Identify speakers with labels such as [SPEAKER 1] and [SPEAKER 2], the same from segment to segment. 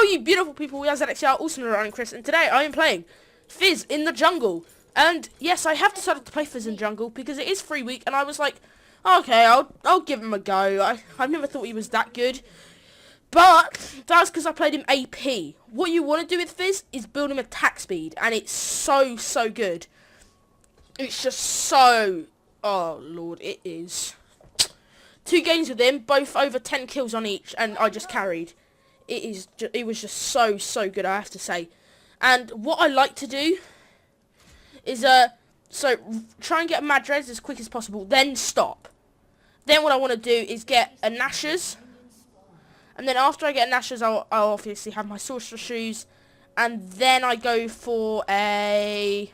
[SPEAKER 1] you beautiful people, we are ZXR, also known as Chris, and today I am playing Fizz in the jungle. And yes, I have decided to play Fizz in jungle because it is free week, and I was like, okay, I'll give him a go. I've never thought he was that good, but that's because I played him AP. What you want to do with Fizz is build him attack speed, and it's so good. It's just so, oh lord, it is. 2 games with him, both over 10 kills on each, and I just carried. It was just so good, I have to say. And what I like to do is so try and get a mad res as quick as possible, then stop. Then what I want to do is get a Nashers, and then after I get a Nashers, I'll obviously have my sorcerer shoes, and then I go for a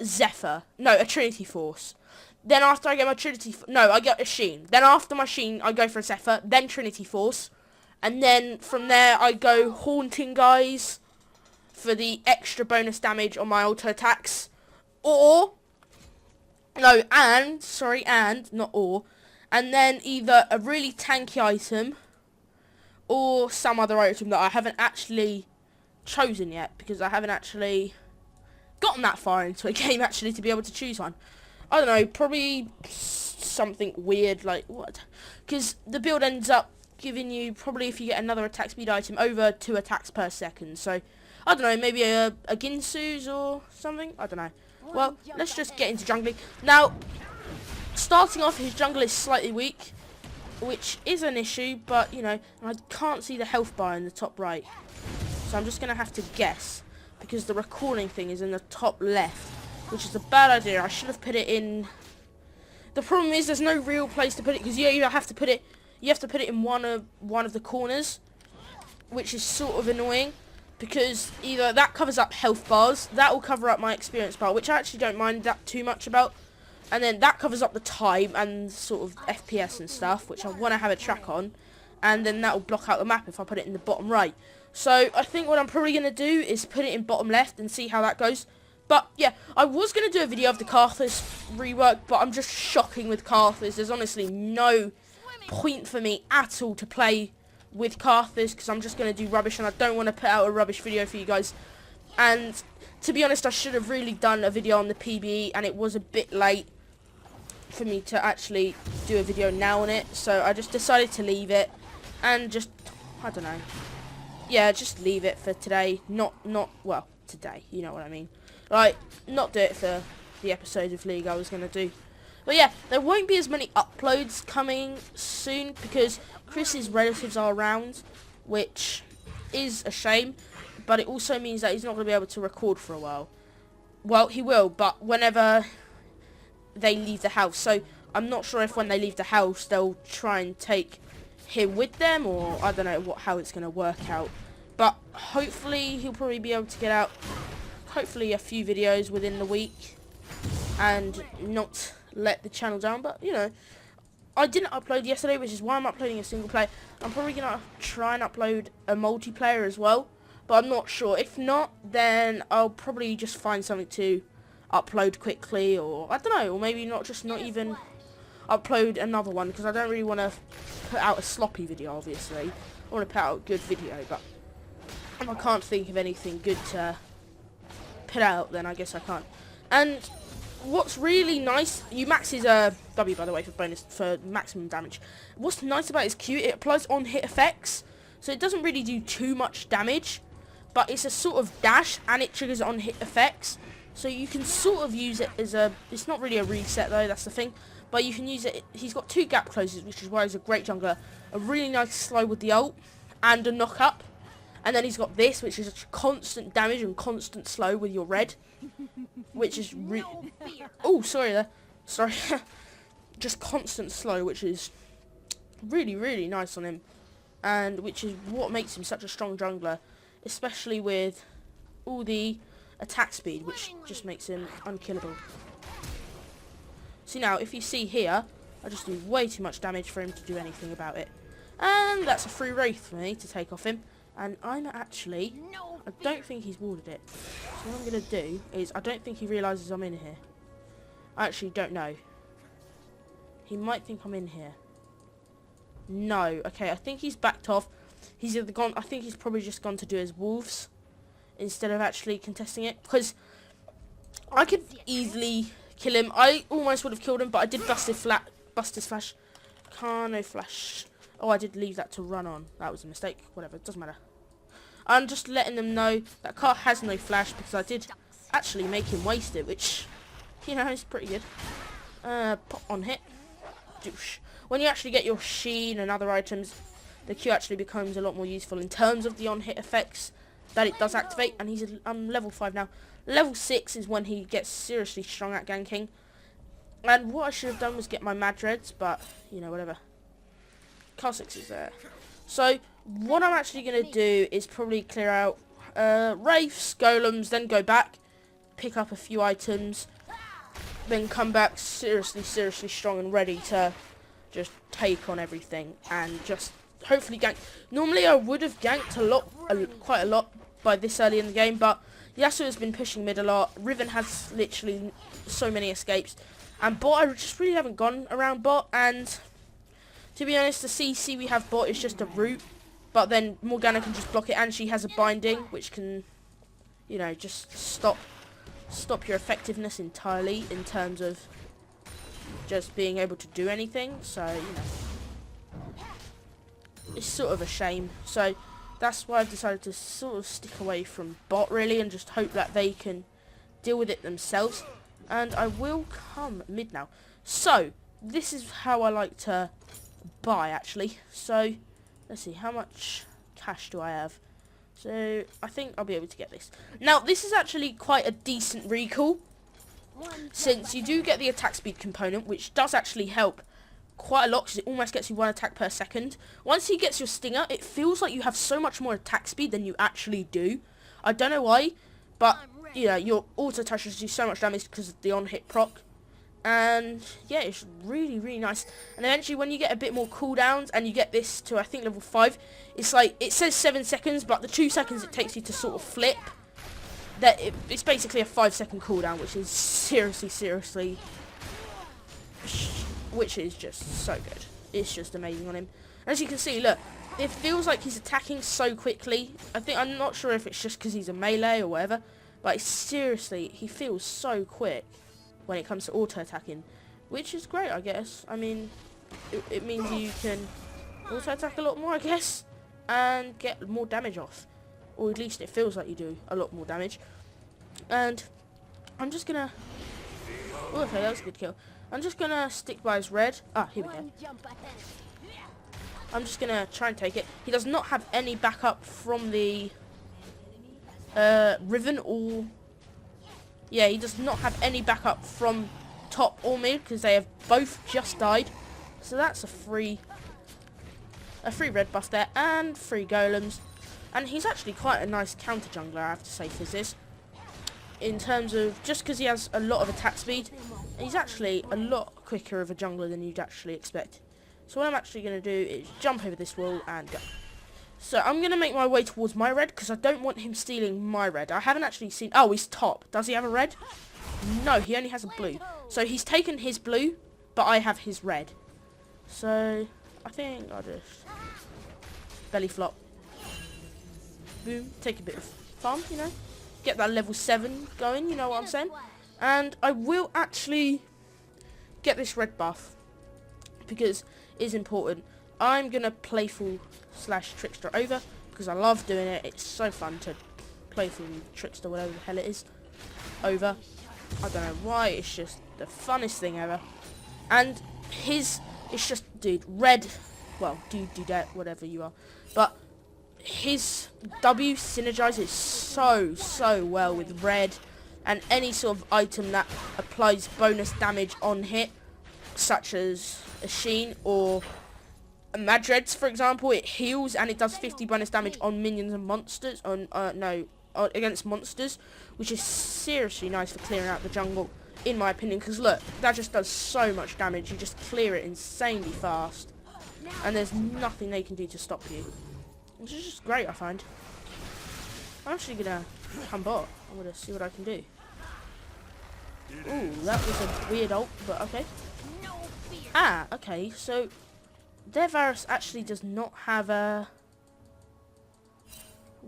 [SPEAKER 1] Zephyr, no, a Trinity Force. Then after I get my Trinity, no, I get a Sheen. Then after my Sheen, I go for a Zephyr, then Trinity Force. And then from there, I go Haunting Guys for the extra bonus damage on my auto attacks. Or, no, and, not or. And then either a really tanky item or some other item that I haven't actually chosen yet. Because I haven't actually gotten that far into a game actually to be able to choose one. I don't know, probably something weird like what? Because the build ends up giving you, probably if you get another attack speed item, over 2 attacks per second. So, I don't know, maybe a Ginsu's or something? I don't know. Well, let's just get into jungling. Now, starting off, his jungle is slightly weak, which is an issue, but, you know, I can't see the health bar in the top right. So I'm just going to have to guess, because the recording thing is in the top left, which is a bad idea. I should have put it in. The problem is there's no real place to put it, because you have to put it in one of the corners, which is sort of annoying, because either that covers up health bars, that will cover up my experience bar, which I actually don't mind that too much about, and then that covers up the time and sort of FPS and stuff, which I want to have a track on, and then that will block out the map if I put it in the bottom right. So I think what I'm probably going to do is put it in bottom left and see how that goes. But, yeah, I was going to do a video of the Karthus rework, but I'm just shocking with Karthus. There's honestly no point for me at all to play with Karthus, because I'm just going to do rubbish, and I don't want to put out a rubbish video for you guys. And, to be honest, I should have really done a video on the PBE, and it was a bit late for me to actually do a video now on it. So, I just decided to leave it, and just, I don't know. Yeah, just leave it for today. Well, today, you know what I mean. Like, not do it for the episode of League I was going to do. But yeah, there won't be as many uploads coming soon because Chris's relatives are around, which is a shame. But it also means that he's not going to be able to record for a while. Well, he will, but whenever they leave the house. So, I'm not sure if when they leave the house, they'll try and take him with them, or I don't know how it's going to work out. But hopefully, he'll probably be able to get out hopefully a few videos within the week and not let the channel down. But you know, I didn't upload yesterday, which is why I'm uploading a single player. I'm probably gonna try and upload a multiplayer as well, but I'm not sure. If not, then I'll probably just find something to upload quickly, or I don't know, or maybe not even upload another one, because I don't really want to put out a sloppy video. Obviously I want to put out a good video, but if I can't think of anything good to put out, then I guess I can't. And what's really nice, you max his W, by the way, for maximum damage. What's nice about his Q, it applies on hit effects, so it doesn't really do too much damage, but it's a sort of dash, and it triggers on hit effects, so you can sort of use it as a, it's not really a reset though, that's the thing, but you can use it. He's got 2 gap closes, which is why he's a great jungler, a really nice slow with the ult, and a knock up. And then he's got this, which is constant damage and constant slow with your red, which is oh, sorry there, sorry, just constant slow, which is really nice on him, and which is what makes him such a strong jungler, especially with all the attack speed, which just makes him unkillable. See now, if you see here, I just do way too much damage for him to do anything about it, and that's a free wraith for me to take off him. And I'm actually, I don't think he's warded it. So what I'm going to do is, I don't think he realises I'm in here. I actually don't know. He might think I'm in here. No. Okay, I think he's backed off. he's either gone, I think he's probably just gone to do his wolves instead of actually contesting it, because I could easily kill him. I almost would have killed him, but I did bust his flash. No flash. Oh, I did leave that to run on. That was a mistake. Whatever, it doesn't matter. I'm just letting them know that car has no flash because I did actually make him waste it, which, you know, is pretty good. Pop on hit. Douche. When you actually get your sheen and other items, the Q actually becomes a lot more useful in terms of the on-hit effects that it does activate. And he's level 5 now. Level 6 is when he gets seriously strong at ganking. And what I should have done was get my Madreds, but, you know, whatever. Car 6 is there. So, what I'm actually going to do is probably clear out Wraiths, Golems, then go back, pick up a few items, then come back seriously strong and ready to just take on everything and just hopefully gank. Normally I would have ganked quite a lot by this early in the game, but Yasuo has been pushing mid a lot. Riven has literally so many escapes, and bot, I just really haven't gone around bot. And to be honest, the CC we have bot is just a root, but then Morgana can just block it, and she has a binding which can, you know, just stop your effectiveness entirely in terms of just being able to do anything. So, you know, it's sort of a shame. So that's why I've decided to sort of stick away from bot really and just hope that they can deal with it themselves. And I will come mid now. So this is how I like to buy actually. So let's see, how much cash do I have? So I think I'll be able to get this. Now this is actually quite a decent recall, since you do get the attack speed component, which does actually help quite a lot because it almost gets you 1 attack per second. Once he gets your stinger, it feels like you have so much more attack speed than you actually do. I don't know why, but you know, your auto touches do so much damage because of the on-hit proc. And yeah, it's really nice. And eventually when you get a bit more cooldowns and you get this to I think level 5, it's like, it says 7 seconds, but the 2 seconds it takes you to sort of flip, it's basically a 5-second cooldown, which is seriously, which is just so good. It's just amazing on him. As you can see, look, it feels like he's attacking so quickly. I'm not sure if it's just because he's a melee or whatever, but seriously, he feels so quick when it comes to auto attacking, which is great, I guess. I mean, it means you can auto attack a lot more, I guess, and get more damage off, or at least it feels like you do a lot more damage. And I'm just gonna, oh, okay, that was a good kill. I'm just gonna stick by his red. Here we go. I'm just gonna try and take it. He does not have any backup from the Riven, or yeah, he does not have any backup from top or mid because they have both just died. So that's a free red buff there and 3 golems. And he's actually quite a nice counter jungler, I have to say, Fizz is. In terms of, just because he has a lot of attack speed, he's actually a lot quicker of a jungler than you'd actually expect. So what I'm actually going to do is jump over this wall and go. So I'm going to make my way towards my red because I don't want him stealing my red. I haven't actually seen, oh, he's top. Does he have a red? No, he only has a blue. So he's taken his blue, but I have his red. So I think I'll just belly flop. Boom, take a bit of farm, you know. Get that level 7 going, you know what I'm saying? And I will actually get this red buff because it is important. I'm going to playful / trickster over because I love doing it. It's so fun to playful trickster, whatever the hell it is, over. I don't know why, it's just the funnest thing ever. And it's just, dude, red, well, do that, whatever you are. But his W synergizes so well with red and any sort of item that applies bonus damage on hit, such as a Sheen or a Madreds, for example. It heals and it does 50 bonus damage on minions and monsters, against monsters, which is seriously nice for clearing out the jungle, in my opinion, because look, that just does so much damage. You just clear it insanely fast and there's nothing they can do to stop you, which is just great, I find. I'm actually gonna come bot. I'm gonna see what I can do. Ooh, that was a weird ult, but okay. Okay, so their Varus actually does not have a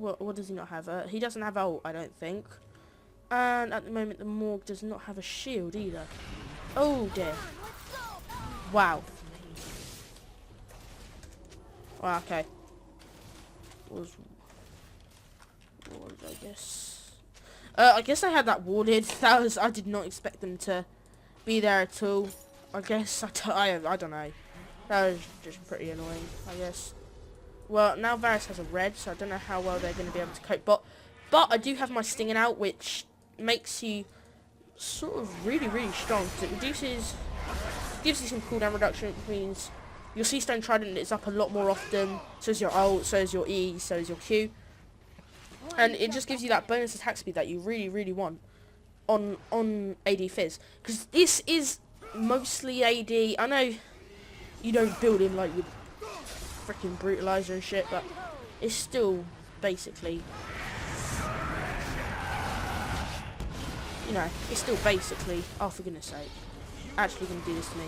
[SPEAKER 1] What does he not have? He doesn't have ult, I don't think. And at the moment, the Morg does not have a shield either. Oh dear. Wow. Well, okay. Was I guess. I guess I had that warded. I did not expect them to be there at all. I guess I don't know. That was just pretty annoying, I guess. Well, now Varus has a red, so I don't know how well they're going to be able to cope. But I do have my stinging out, which makes you sort of really, really strong. Because it gives you some cooldown reduction, which means your Sea Stone Trident is up a lot more often. So is your ult, so is your E, so is your Q. And it just gives you that bonus attack speed that you really, really want on AD Fizz. Because this is mostly AD. I know you don't build him like your freaking brutalizer and shit, but it's still basically, you know, it's still basically, oh for goodness sake, actually gonna do this to me.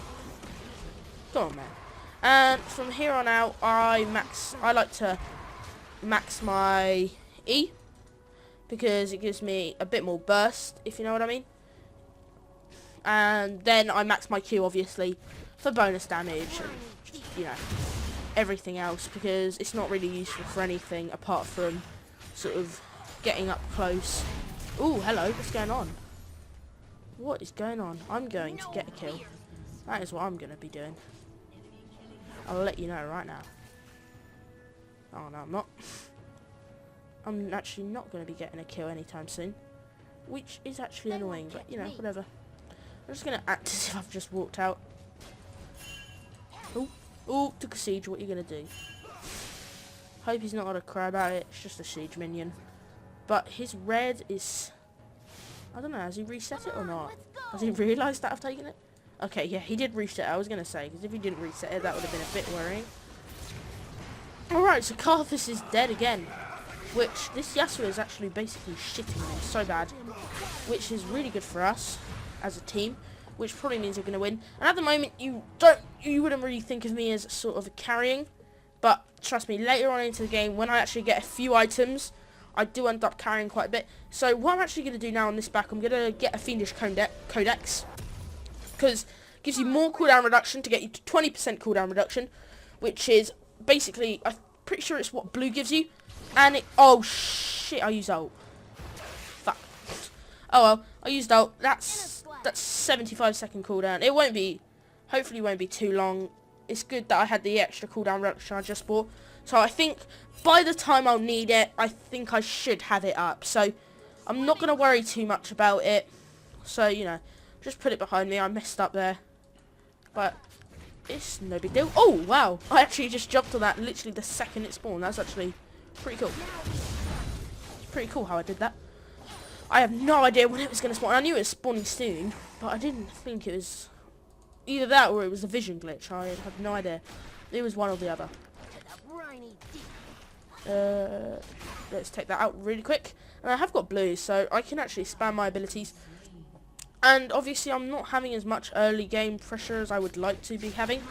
[SPEAKER 1] Come on, man. And from here on out, I like to max my E, because it gives me a bit more burst, if you know what I mean. And then I max my Q, obviously, for bonus damage and, you know, everything else, because it's not really useful for anything apart from sort of getting up close. Ooh, hello, what's going on? What is going on? I'm going to get a kill. That is what I'm going to be doing. I'll let you know right now. Oh, no, I'm not. I'm actually not going to be getting a kill anytime soon, which is actually annoying, but, you know, whatever. I'm just going to act as if I've just walked out. Ooh. Ooh, took a siege. What are you going to do? Hope he's not going to cry about it. It's just a siege minion. But his red is... I don't know. Has he reset it or not? Has he realised that I've taken it? Okay, yeah, he did reset it. I was going to say, because if he didn't reset it, that would have been a bit worrying. Alright, so Karthus is dead again. Which, this Yasuo is actually basically shitting me so bad. Which is really good for us as a team, which probably means we're going to win. And at the moment, you wouldn't really think of me as sort of a carrying, but trust me, later on into the game, when I actually get a few items, I do end up carrying quite a bit. So what I'm actually going to do now on this back, I'm going to get a Fiendish Codex, because it gives you more cooldown reduction to get you to 20% cooldown reduction, which is basically, I'm pretty sure it's what blue gives you. And it, oh shit, I used ult. Fuck. Oh well, I used ult. That's 75-second cooldown. It won't be, hopefully won't be too long. It's good that I had the extra cooldown reduction I just bought. So I think by the time I'll need it, I think I should have it up. So I'm not going to worry too much about it. So, you know, just put it behind me. I messed up there. But it's no big deal. Oh, wow. I actually just jumped on that literally the second it spawned. That's actually pretty cool. It's pretty cool how I did that. I have no idea when it was going to spawn. I knew it was spawning soon, but I didn't think it was either that or it was a vision glitch. I have no idea. It was one or the other. Let's take that out really quick. And I have got blue, so I can actually spam my abilities. And obviously I'm not having as much early game pressure as I would like to be having,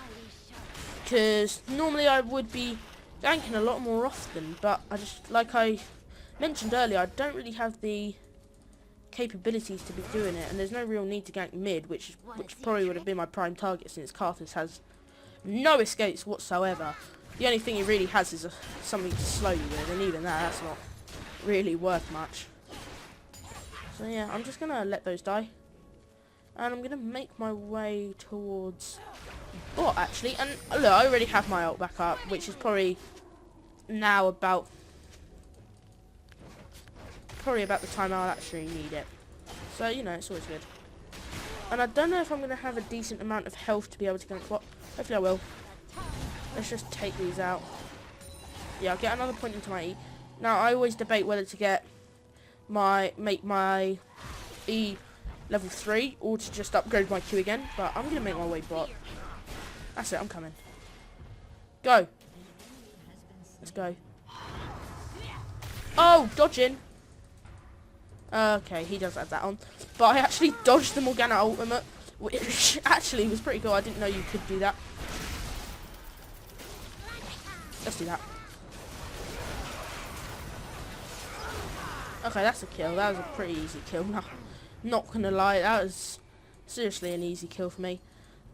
[SPEAKER 1] because normally I would be ganking a lot more often, but I just, like I mentioned earlier, I don't really have the capabilities to be doing it, and there's no real need to gank mid, which probably would have been my prime target, since Karthus has no escapes whatsoever. The only thing he really has is something to slow you with, and even that's not really worth much. So yeah, I'm just gonna let those die, and I'm gonna make my way towards bot actually. And look, I already have my ult back up, which is probably now about the time I'll actually need it. So, you know, it's always good. And I don't know if I'm going to have a decent amount of health to be able to go bot. Hopefully I will. Let's just take these out. Yeah, I'll get another point into my E. Now, I always debate whether to make my E level 3 or to just upgrade my Q again. But I'm going to make my way bot. That's it, I'm coming. Go. Let's go. Oh, dodging. Okay, he does have that on. But I actually dodged the Morgana ultimate, which actually was pretty cool. I didn't know you could do that. Let's do that. Okay, that's a kill. That was a pretty easy kill. No, not gonna lie, that was seriously an easy kill for me.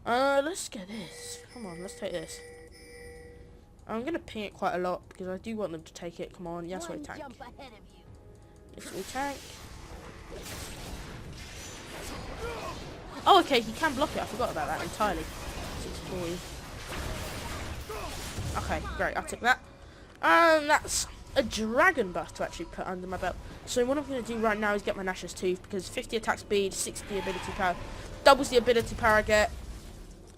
[SPEAKER 1] Let's get this. Come on, let's take this. I'm gonna ping it quite a lot because I do want them to take it. Come on, Yasuo tank. Yasuo tank. Oh, okay, he can block it. I forgot about that entirely. 640. Okay, great. I'll take that. That's a dragon buff to actually put under my belt. So what I'm going to do right now is get my Nash's Tooth because 50 attack speed, 60 ability power, doubles the ability power I get.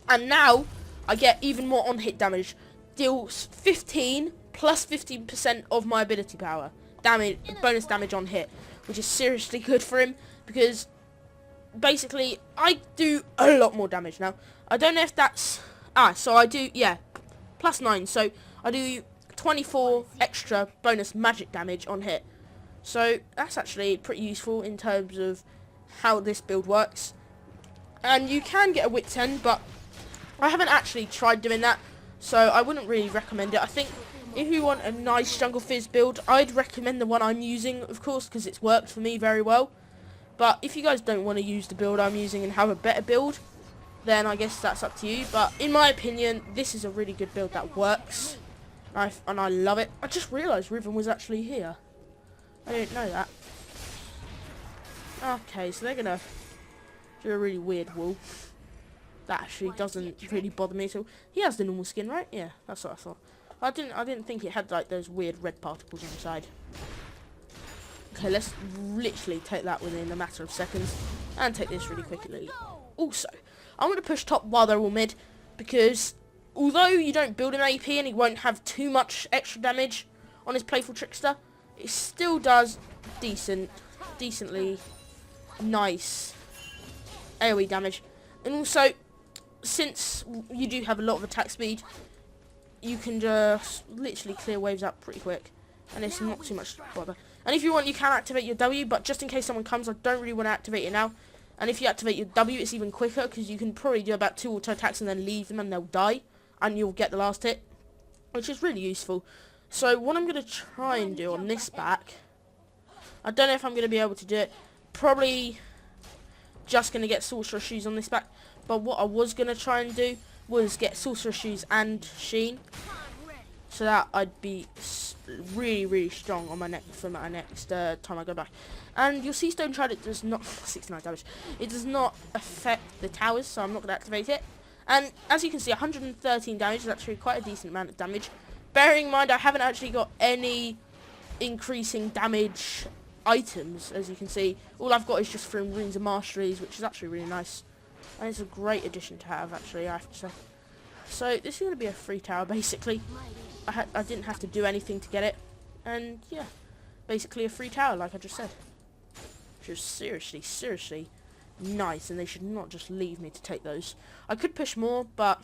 [SPEAKER 1] And now I get even more on-hit damage. Deals 15 plus 15% of my ability power. Bonus damage on hit, which is seriously good for him because basically I do a lot more damage now. I don't know if that's... so I do, yeah, plus 9. So I do 24 extra bonus magic damage on hit. So that's actually pretty useful in terms of how this build works. And you can get a Wit 10, but I haven't actually tried doing that, so I wouldn't really recommend it. I think if you want a nice Jungle Fizz build, I'd recommend the one I'm using, of course, because it's worked for me very well. But if you guys don't want to use the build I'm using and have a better build, then I guess that's up to you. But in my opinion, this is a really good build that works. And I love it. I just realised Riven was actually here. I didn't know that. Okay, so they're going to do a really weird wall. That actually doesn't really bother me at all. He has the normal skin, right? Yeah, that's what I thought. I didn't think it had like those weird red particles on the side. Okay, let's literally take that within a matter of seconds. And take this really quickly. Also, I'm going to push top while they're all mid. Because although you don't build an AP and he won't have too much extra damage on his Playful Trickster, it still does decently nice AoE damage. And also, since you do have a lot of attack speed, you can just literally clear waves out pretty quick. And it's not too much bother. And if you want, you can activate your W, but just in case someone comes, I don't really want to activate it now. And if you activate your W, it's even quicker, because you can probably do about 2 auto attacks and then leave them and they'll die. And you'll get the last hit, which is really useful. So what I'm going to try and do on this back, I don't know if I'm going to be able to do it. Probably just going to get Sorcerer Shoes on this back. But what I was going to try and do was get Sorcerer Shoes and Sheen, so that I'd be really strong on my next time I go back. And you'll see Stone Trident does not 69 damage. It does not affect the towers, so I'm not going to activate it. And as you can see, 113 damage is actually quite a decent amount of damage. Bearing in mind, I haven't actually got any increasing damage items, as you can see. All I've got is just from Runes of Masteries, which is actually really nice. And it's a great addition to have, actually, I have to say. So this is going to be a free tower, basically. I didn't have to do anything to get it. And, yeah, basically a free tower, like I just said. Which is seriously nice, and they should not just leave me to take those. I could push more, but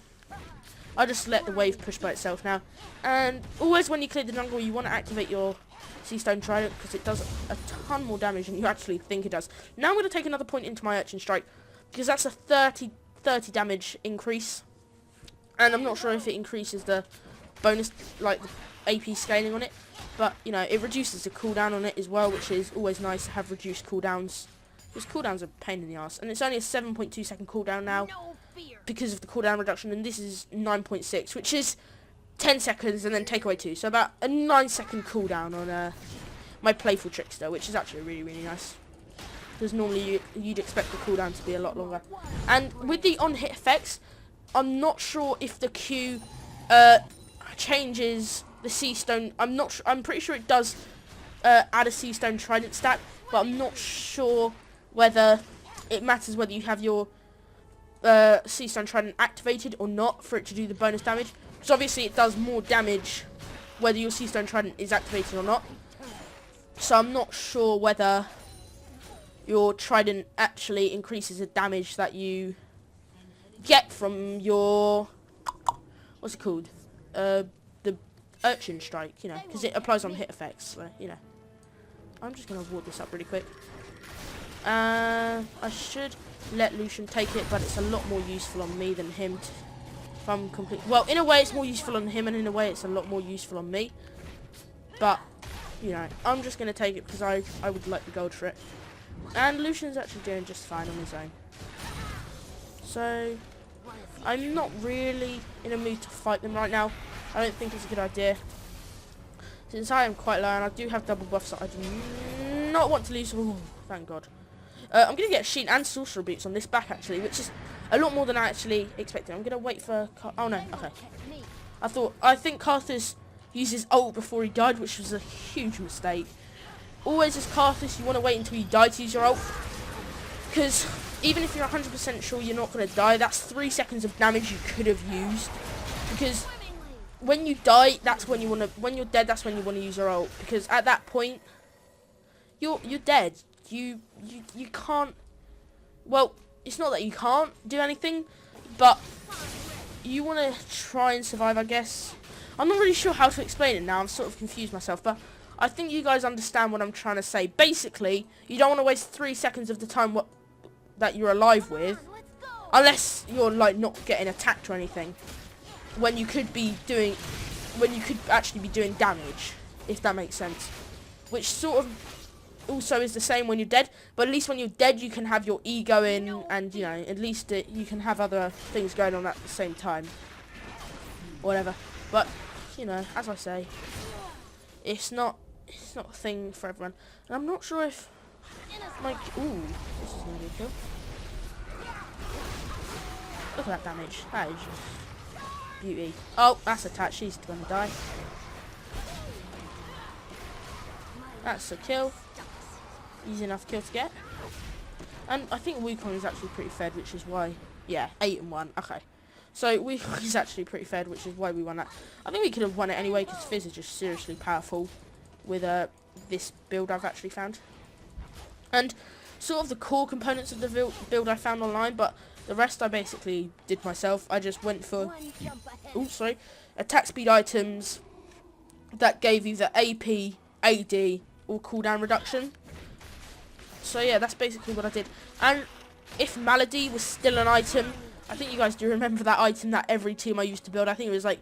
[SPEAKER 1] I just let the wave push by itself now. And always when you clear the jungle, you want to activate your Sea Stone Trident, because it does a ton more damage than you actually think it does. Now I'm going to take another point into my Urchin Strike, because that's a 30 damage increase. And I'm not sure if it increases the bonus, like the AP scaling on it. But, you know, it reduces the cooldown on it as well, which is always nice to have reduced cooldowns. Because cooldowns are a pain in the ass. And it's only a 7.2 second cooldown now because of the cooldown reduction. And this is 9.6, which is 10 seconds and then take away 2. So about a 9 second cooldown on my Playful Trickster, which is actually really nice. Because normally you'd expect the cooldown to be a lot longer. And with the on-hit effects, I'm not sure if the Q changes the Sea Stone. I'm pretty sure it does add a Sea Stone Trident stat, but I'm not sure whether it matters whether you have your Sea Stone Trident activated or not for it to do the bonus damage. Because obviously it does more damage whether your Sea Stone Trident is activated or not. So I'm not sure whether your Trident actually increases the damage that you get from your, what's it called, the Urchin Strike, you know, because it applies on hit effects, so, you know. I'm just going to ward this up really quick. I should let Lucian take it, but it's a lot more useful on me than him. If I'm complete, well, in a way it's more useful on him, and in a way it's a lot more useful on me. But you know, I'm just going to take it because I would like the gold for it. And Lucian's actually doing just fine on his own. So, I'm not really in a mood to fight them right now. I don't think it's a good idea. Since I am quite low and I do have double buffs that I do not want to lose. Ooh, thank God. I'm going to get Sheen and Sorcerer Boots on this back actually, which is a lot more than I actually expected. I'm going to wait for... Oh no, okay. I think Karthus uses ult before he died, which was a huge mistake. Always as Karthus, you want to wait until you die to use your ult. Because even if you're 100% sure you're not going to die, that's 3 seconds of damage you could have used. Because when you die, that's when you want to... When you're dead, that's when you want to use your ult. Because at that point, you're dead. You can't... Well, it's not that you can't do anything, but you want to try and survive, I guess. I'm not really sure how to explain it now. I'm sort of confused myself, but I think you guys understand what I'm trying to say. Basically, you don't want to waste 3 seconds of the time that you're alive with, unless you're like not getting attacked or anything. When you could actually be doing damage, if that makes sense. Which sort of also is the same when you're dead, but at least when you're dead you can have your E going, and you know, at least you can have other things going on at the same time. Whatever. But you know, as I say, it's not a thing for everyone. And I'm not sure if like ooh, this is gonna be a kill. Look at that damage. That is just beauty. Oh, that's a touch, she's gonna die. That's a kill. Easy enough kill to get. And I think Wukong is actually pretty fed, which is why... Yeah, 8-1. Okay. So Wukong is actually pretty fed, which is why we won that. I think we could have won it anyway, because Fizz is just seriously powerful with this build I've actually found. And sort of the core components of the build I found online, but the rest I basically did myself. I just went for... attack speed items that gave you the AP, AD, or cooldown reduction. So yeah, that's basically what I did. And if Malady was still an item, I think you guys do remember that item that every team I used to build. I think it was like,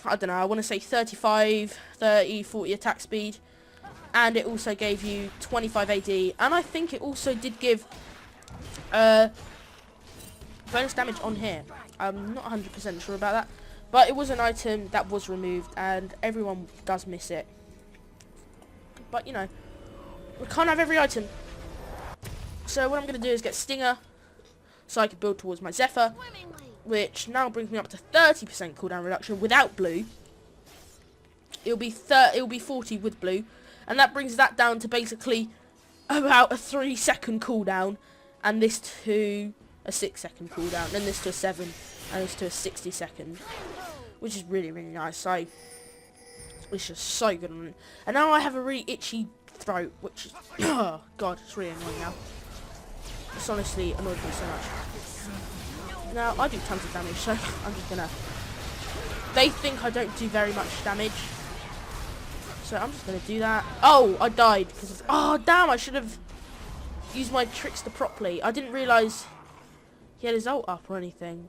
[SPEAKER 1] I don't know, I want to say 35, 30, 40 attack speed. And it also gave you 25 AD. And I think it also did give bonus damage on here. I'm not 100% sure about that. But it was an item that was removed, and everyone does miss it. But, you know, we can't have every item. So what I'm going to do is get Stinger, so I can build towards my Zephyr, which now brings me up to 30% cooldown reduction without blue. It'll be 40 with blue, and that brings that down to basically about a 3-second cooldown, and this to a 6-second cooldown, and this to a 7, and this to a 60-second, which is really, really nice. So it's just so good on it. And now I have a really itchy throat, which is, oh god, it's really annoying now. It's honestly annoyed me so much. Now, I do tons of damage, so I'm just gonna... They think I don't do very much damage, so I'm just gonna do that. Oh, I died, because of... Oh, damn, I should have used my trickster properly. I didn't realise he had his ult up or anything.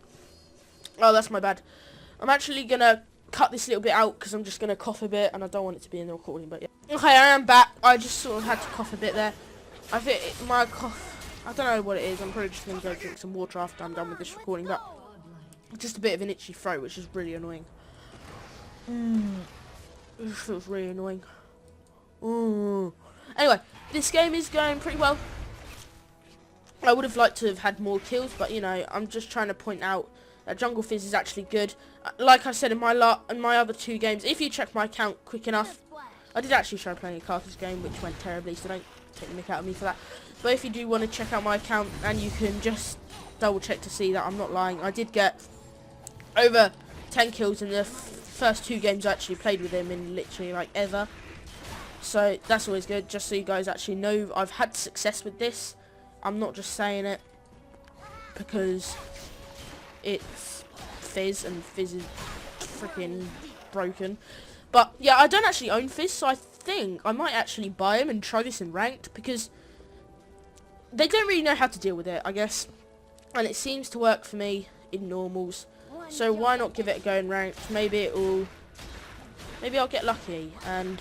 [SPEAKER 1] Oh, that's my bad. I'm actually gonna cut this little bit out, because I'm just gonna cough a bit, and I don't want it to be in the recording, but yeah. Okay, I am back. I just sort of had to cough a bit there. I think my cough... I don't know what it is. I'm probably just going to go drink some water after I'm done with this recording, but just a bit of an itchy throat, which is really annoying. It just feels really annoying. Anyway, this game is going pretty well. I would have liked to have had more kills, but you know, I'm just trying to point out that Jungle Fizz is actually good. Like I said in my other 2 games, if you check my account quick enough, I did actually try playing a Karthus game, which went terribly, so don't take the mick out of me for that. But if you do want to check out my account, and you can just double check to see that I'm not lying, I did get over 10 kills in the first 2 games I actually played with him in literally like ever. So that's always good, just so you guys actually know I've had success with this. I'm not just saying it because it's Fizz and Fizz is freaking broken. But yeah, I don't actually own Fizz, so I think I might actually buy him and try this in ranked, because they don't really know how to deal with it, I guess, and it seems to work for me in normals. So why not give it a go in ranked? Maybe I'll get lucky, and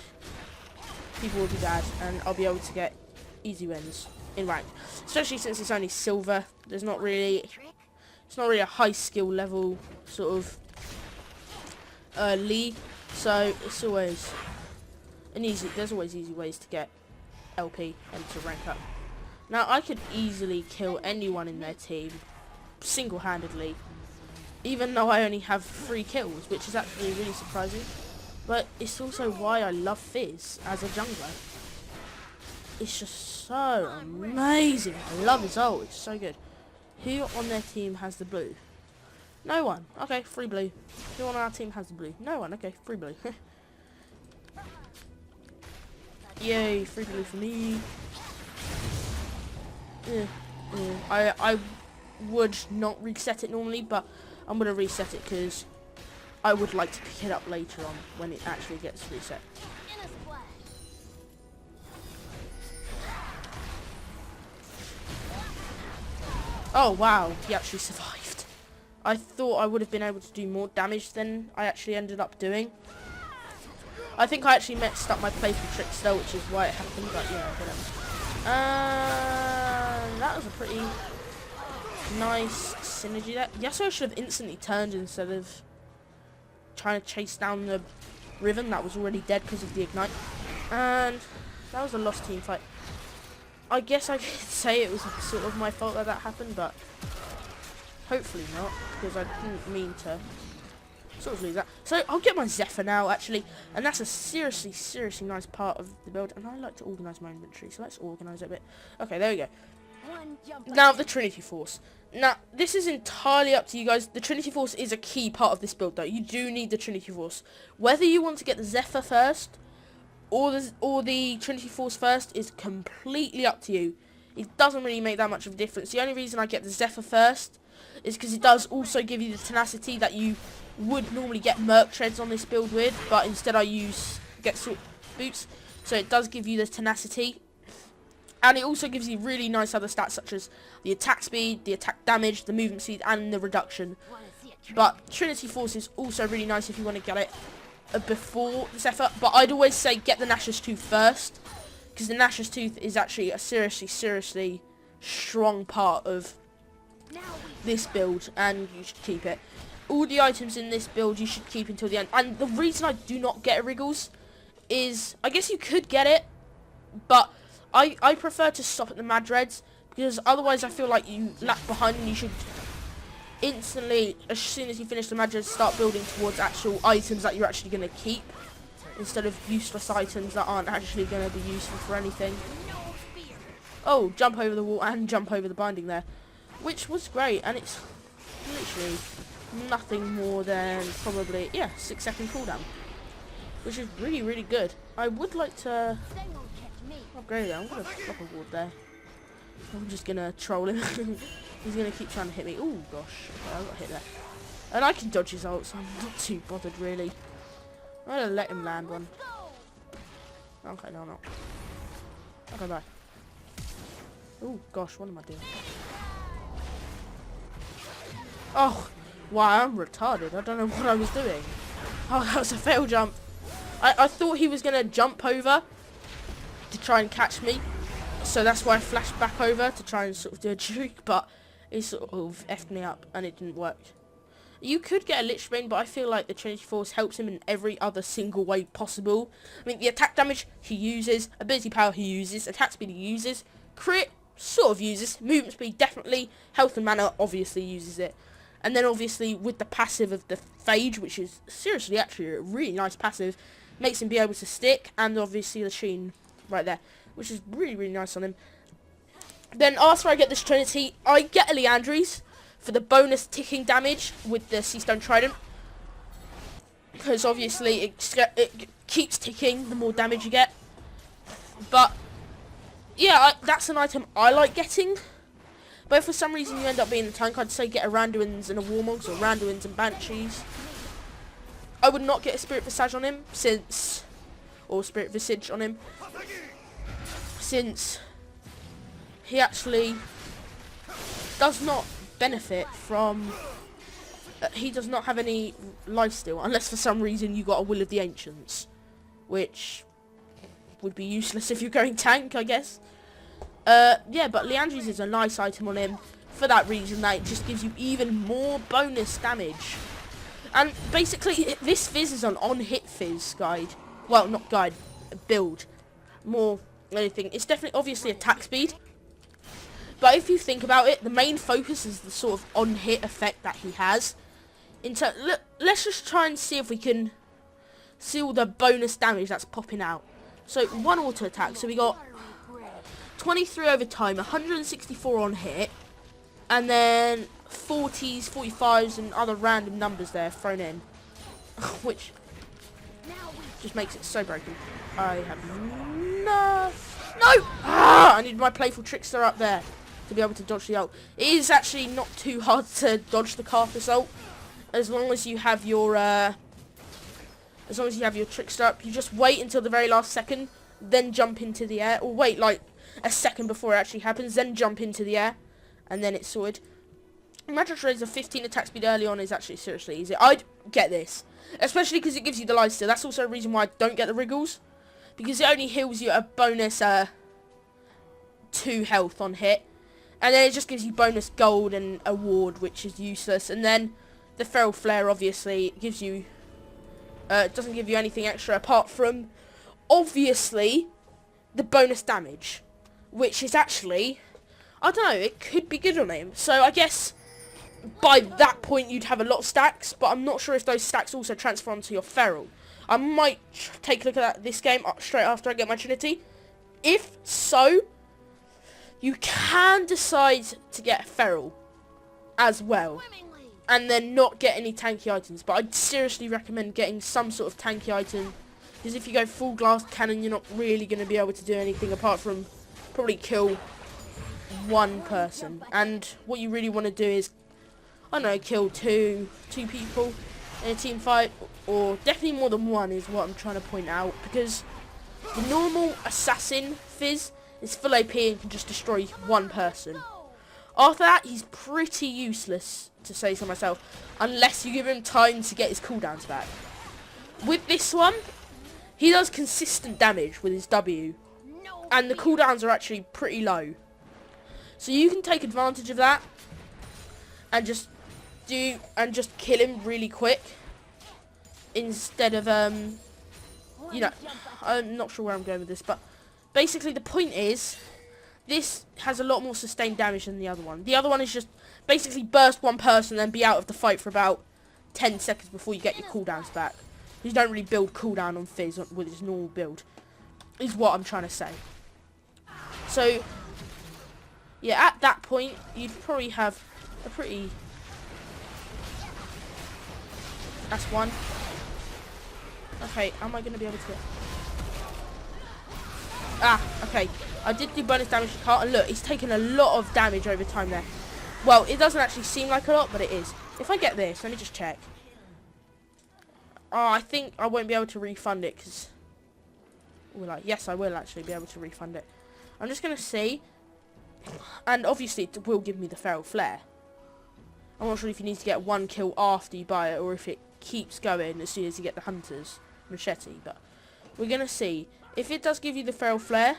[SPEAKER 1] people will be bad, and I'll be able to get easy wins in rank. Especially since it's only silver. It's not really a high skill level sort of league, so it's always there's always easy ways to get LP and to rank up. Now I could easily kill anyone in their team single-handedly, even though I only have 3 kills, which is actually really surprising. But it's also why I love Fizz as a jungler. It's just so amazing. I love his ult. It's so good. Who on their team has the blue? No one. Okay, free blue. Who on our team has the blue? No one. Okay, free blue. Yay, free blue for me. I would not reset it normally, but I'm going to reset it because I would like to pick it up later on when it actually gets reset. Oh wow, he actually survived. I thought I would have been able to do more damage than I actually ended up doing. I think I actually messed up my playthrough trick still, which is why it happened, but yeah, whatever. That was a pretty nice synergy there. Yes, I should have instantly turned instead of trying to chase down the Riven that was already dead because of the ignite. And that was a lost team fight. I guess I could say it was sort of my fault that happened, but hopefully not, because I didn't mean to sort of lose that. So I'll get my Zephyr now, actually, and that's a seriously nice part of the build, and I like to organise my inventory, so let's organise it a bit. Okay, there we go. Now, the Trinity Force. Now, this is entirely up to you guys. The Trinity Force is a key part of this build, though. You do need the Trinity Force. Whether you want to get the Zephyr first or the Trinity Force first is completely up to you. It doesn't really make that much of a difference. The only reason I get the Zephyr first is because it does also give you the tenacity that you would normally get Merc Treads on this build with, but instead I get Sword Boots, so it does give you the tenacity. And it also gives you really nice other stats such as the attack speed, the attack damage, the movement speed, and the reduction. But Trinity Force is also really nice if you want to get it before the Zephyr. But I'd always say get the Nash's Tooth first, because the Nash's Tooth is actually a seriously strong part of this build, and you should keep it. All the items in this build you should keep until the end. And the reason I do not get Wriggles is, I guess you could get it, but I prefer to stop at the Madreds, because otherwise I feel like you lag behind and you should instantly, as soon as you finish the Madreds, start building towards actual items that you're actually going to keep, instead of useless items that aren't actually going to be useful for anything. Oh, jump over the wall and jump over the binding there, which was great, and it's literally nothing more than probably, yeah, 6-second cooldown, which is really good. I would like to upgrade it. I'm going to drop a ward there. I'm just going to troll him. He's going to keep trying to hit me. Oh gosh, okay, I got hit there. And I can dodge his ult, so I'm not too bothered really. I'm going to let him land one. Okay, no, not. Okay, bye. Oh gosh, what am I doing? Oh, wow, I'm retarded. I don't know what I was doing. Oh, that was a fail jump. I thought he was going to jump over to try and catch me. So that's why I flashed back over to try and sort of do a juke, but he sort of effed me up and it didn't work. You could get a Lich Bane, but I feel like the Trinity Force helps him in every other single way possible. I mean, the attack damage he uses, ability power he uses, attack speed he uses, crit sort of uses, movement speed definitely, health and mana obviously uses it. And then obviously with the passive of the Phage, which is seriously actually a really nice passive, makes him be able to stick, and obviously the Sheen right there, which is really nice on him. Then after I get this Trinity, I get a Leandries for the bonus ticking damage with the Seastone Trident, because obviously it keeps ticking the more damage you get. But yeah, that's an item I like getting. But if for some reason you end up being the tank, I'd say get a Randuin's and a Warmogs, or Randuin's and Banshees. I would not get a Spirit Visage on him, or Spirit Visage on him, since he actually does not benefit from, he does not have any lifesteal, unless for some reason you got a Will of the Ancients, which would be useless if you're going tank, I guess. Yeah, but Leandri's is a nice item on him for that reason, that it just gives you even more bonus damage. And basically, this Fizz is an on-hit Fizz guide. Well, not guide, build. More than anything. It's definitely, obviously, attack speed. But if you think about it, the main focus is the sort of on-hit effect that he has. Let's just try and see if we can see all the bonus damage that's popping out. So, 1 auto attack. So we got 23 over time, 164 on hit, and then 40s, 45s, and other random numbers there thrown in. Which just makes it so broken. I have no... I need my playful trickster up there to be able to dodge the ult. It is actually not too hard to dodge the Carthus ult, as long as you have your trickster up. You just wait until the very last second, then jump into the air, or wait like a second before it actually happens, then jump into the air, and then it's sorted. Magic Razor 15 attack speed early on is actually seriously easy. I'd get this, especially because it gives you the life steal. That's also a reason why I don't get the Wriggles, because it only heals you a bonus 2 health on hit, and then it just gives you bonus gold and award, which is useless. And then the Feral Flare obviously gives you doesn't give you anything extra apart from obviously the bonus damage, which is actually, I don't know, it could be good on him. So I guess by that point you'd have a lot of stacks, but I'm not sure if those stacks also transfer onto your Feral. I might take a look at this game straight after I get my Trinity. If so, you can decide to get a Feral as well, and then not get any tanky items. But I'd seriously recommend getting some sort of tanky item, because if you go full glass cannon, you're not really going to be able to do anything apart from probably kill one person. And what you really want to do is, I don't know, kill two people in a team fight, or definitely more than one is what I'm trying to point out, because the normal assassin Fizz is full AP and can just destroy one person. After that, he's pretty useless, to say so myself, unless you give him time to get his cooldowns back. With this one, he does consistent damage with his W, and the cooldowns are actually pretty low. So you can take advantage of that and just kill him really quick, instead of you know, I'm not sure where I'm going with this, but basically the point is, this has a lot more sustained damage than the other one. The other one is just basically burst one person and be out of the fight for about 10 seconds before you get your cooldowns back. You don't really build cooldown on Fizz with his normal build, is what I'm trying to say. So yeah, at that point you'd probably have a pretty... That's one. Okay, am I going to be able to... Okay. I did do bonus damage to Carl, and look, he's taken a lot of damage over time there. Well, it doesn't actually seem like a lot, but it is. If I get this, let me just check. Oh, I think I won't be able to refund it, because... yes, I will actually be able to refund it. I'm just going to see. And obviously, it will give me the Feral Flare. I'm not sure if you need to get one kill after you buy it, or if it keeps going as soon as you get the Hunter's Machete, but we're going to see. If it does give you the Feral Flare,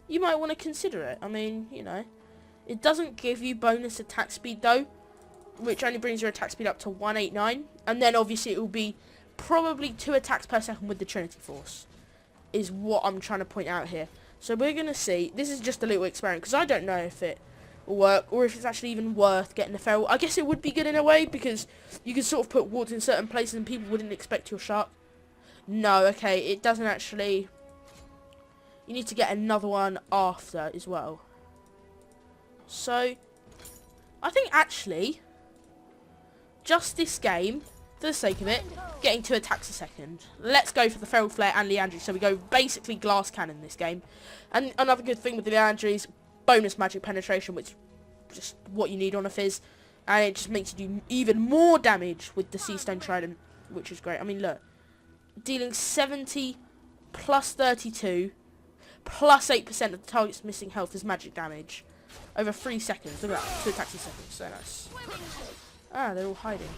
[SPEAKER 1] you might want to consider it. I mean, you know, it doesn't give you bonus attack speed though, which only brings your attack speed up to 189, and then obviously it will be probably 2 attacks per second with the Trinity Force, is what I'm trying to point out here. So we're going to see. This is just a little experiment, because I don't know if it will work, or if it's actually even worth getting the Feral. I guess it would be good in a way, because you can sort of put wards in certain places and people wouldn't expect your shark. No, okay, it doesn't actually... You need to get another one after as well. So, I think actually, just this game, for the sake of it, getting 2 attacks a second. Let's go for the Feral Flare and Leandri, so we go basically glass cannon this game. And another good thing with the Leandri is bonus magic penetration, which is just what you need on a Fizz. And it just makes you do even more damage with the Sea Stone Trident, which is great. I mean, look. Dealing 70 plus 32 plus 8% of the target's missing health as magic damage over 3 seconds. Look at that, 2 attacks a second. So nice. Ah, they're all hiding.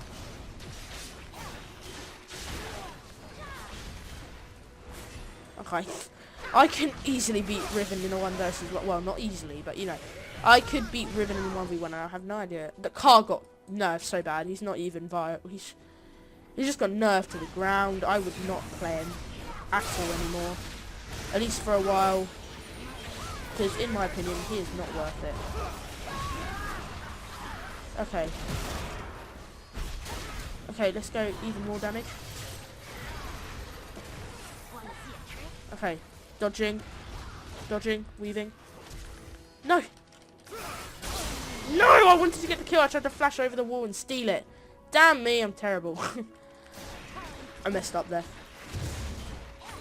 [SPEAKER 1] Okay. I can easily beat Riven in a 1 versus 1. Well, not easily, but you know. I could beat Riven in a 1v1 and I have no idea. The car got nerfed so bad. He's not even viable. He's just got nerfed to the ground. I would not play him at all anymore. At least for a while. Because in my opinion, he is not worth it. Okay. Okay, let's go even more damage. Okay. Dodging. Dodging. Weaving. No! No! I wanted to get the kill. I tried to flash over the wall and steal it. Damn me, I'm terrible. I messed up there.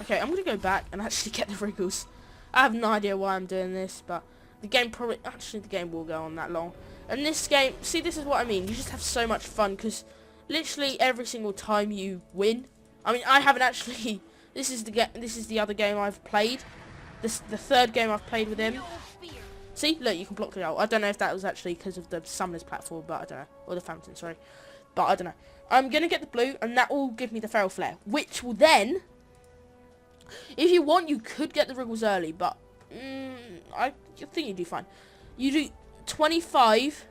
[SPEAKER 1] Okay, I'm going to go back and actually get the wriggles. I have no idea why I'm doing this, but the game probably... Actually, the game will go on that long. And this game... See, this is what I mean. You just have so much fun, because literally every single time you win... I mean, I haven't actually... This is the other game I've played. The third game I've played with him. See, look, you can block the goal. I don't know if that was actually because of the Summoners platform, but I don't know. Or the Fountain, sorry. But I don't know. I'm going to get the blue, and that will give me the Feral Flare. Which will then... If you want, you could get the wriggles early, but... I think you do fine. You do 25...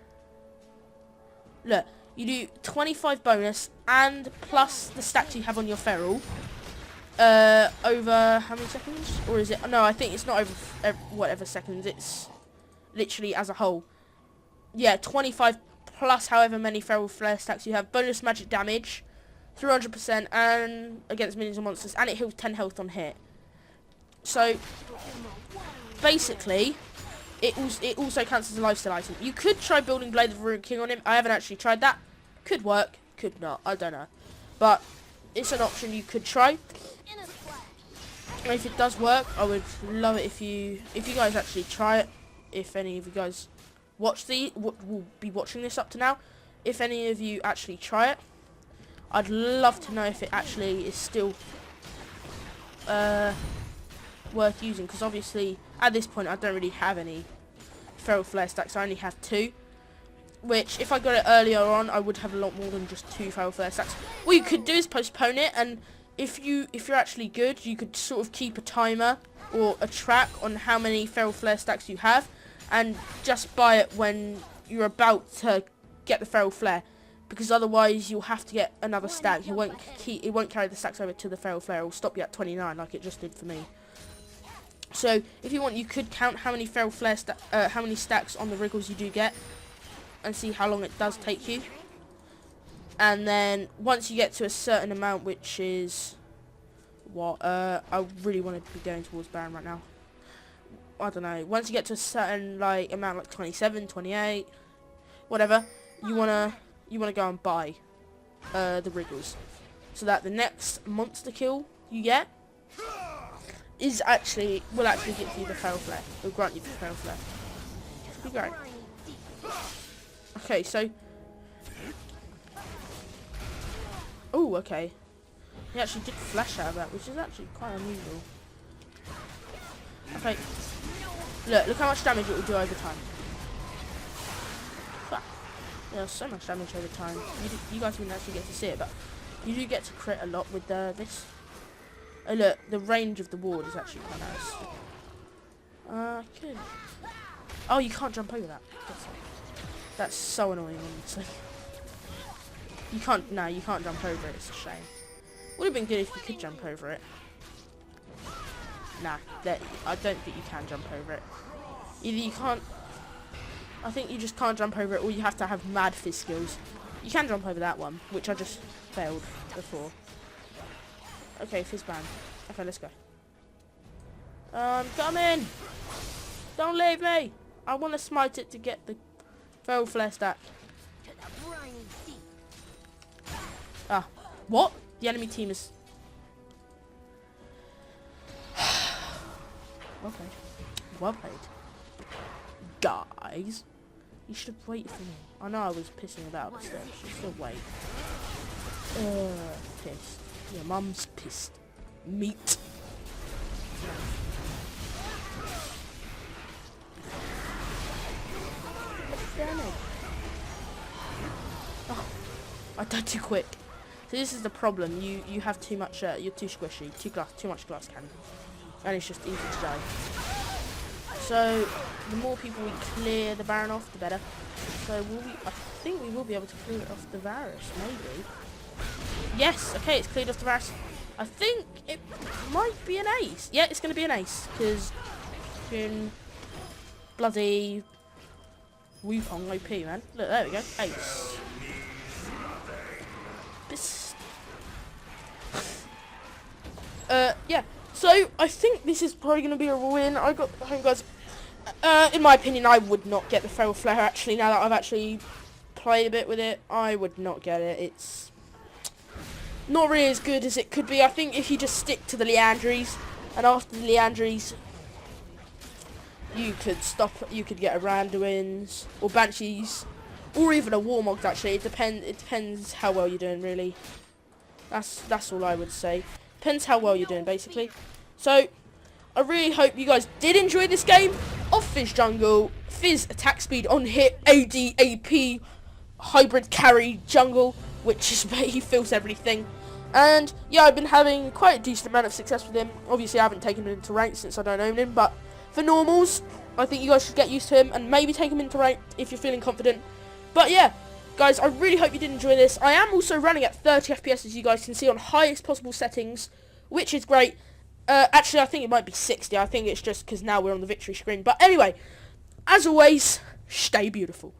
[SPEAKER 1] Look, you do 25 bonus, and plus the stacks you have on your Feral. Over how many seconds? Or is it... No, I think it's not over whatever seconds. It's literally as a whole. Yeah, 25 plus however many Feral Flare stacks you have. Bonus magic damage, 300%, and against minions and monsters. And it heals 10 health on hit. So, basically, it also counts as a lifesteal item. You could try building Blade of the Ruined King on him. I haven't actually tried that. Could work, could not. I don't know. But it's an option you could try. And if it does work, I would love it if you guys actually try it. If any of you guys will be watching this up to now, if any of you actually try it, I'd love to know if it actually is still worth using. Because obviously, at this point, I don't really have any Feral Flare stacks. I only have 2. Which, if I got it earlier on, I would have a lot more than just 2 Feral Flare stacks. What you could do is postpone it, and if you're actually good, you could sort of keep a timer or a track on how many Feral Flare stacks you have, and just buy it when you're about to get the Feral Flare, because otherwise you'll have to get another stack. It won't carry the stacks over to the Feral Flare. It'll stop you at 29 like it just did for me. So if you want, you could count how many Feral Flare how many stacks on the wriggles you do get, and see how long it does take you. And then once you get to a certain amount, which is what I really want to be going towards Baron right now. I don't know. Once you get to a certain amount, like 27, 28, whatever, you wanna go and buy the wriggles, so that the next monster kill you get will actually get you the Feral Flare. It'll grant you the Feral Flare. It'll be great. Okay, so. Oh, okay. He actually did flash out of that, which is actually quite unusual. Okay. Look how much damage it will do over time. Yeah, so much damage over time. You guys didn't actually get to see it, but you do get to crit a lot with this. Oh, look, the range of the ward is actually quite nice. Good. Oh, you can't jump over that. That's so annoying, honestly. You can't jump over it, it's a shame. Would have been good if you could jump over it. Nah, I don't think you can jump over it. Either you can't, I think you just can't jump over it, or you have to have mad Fizz skills. You can jump over that one, which I just failed before. Okay, Fizz ban. Okay, let's go. I'm coming! Don't leave me! I want to smite it to get the Feral Flare stack. Ah, what? The enemy team is... Well played. Well played. Guys, you should have waited for me. I know I was pissing about, but still, you should still wait. Pissed. Your mum's pissed. Meat. Oh, I died too quick. So this is the problem. You have too much. You're too squishy. Too much glass cannon. and it's just easy to die. So the more people we clear the Baron off, the better. So I think we will be able to clear it off the Varus, maybe. Yes, okay, it's cleared off the Varus. I think it might be an ace. Yeah, it's going to be an ace, because bloody Wukong OP, man. Look, there we go, ace. Yeah. So I think this is probably going to be a win. I got the home guys. In my opinion, I would not get the Feral Flare. Actually, now that I've actually played a bit with it, I would not get it. It's not really as good as it could be. I think if you just stick to the Leandries, and after the Leandries, you could get a Randuin's or Banshees, or even a Warmogged. Actually, it depends how well you're doing. Really, that's all I would say. Depends how well you're doing, basically. So I really hope you guys did enjoy this game of Fizz Jungle. Fizz attack speed on hit, AD, AP, hybrid carry jungle, which is where he feels everything. And yeah, I've been having quite a decent amount of success with him. Obviously, I haven't taken him into rank since I don't own him, but for normals, I think you guys should get used to him and maybe take him into rank if you're feeling confident. But yeah, guys, I really hope you did enjoy this. I am also running at 30 FPS, as you guys can see, on highest possible settings, which is great. Actually, I think it might be 60. I think it's just because now we're on the victory screen. But anyway, as always, stay beautiful.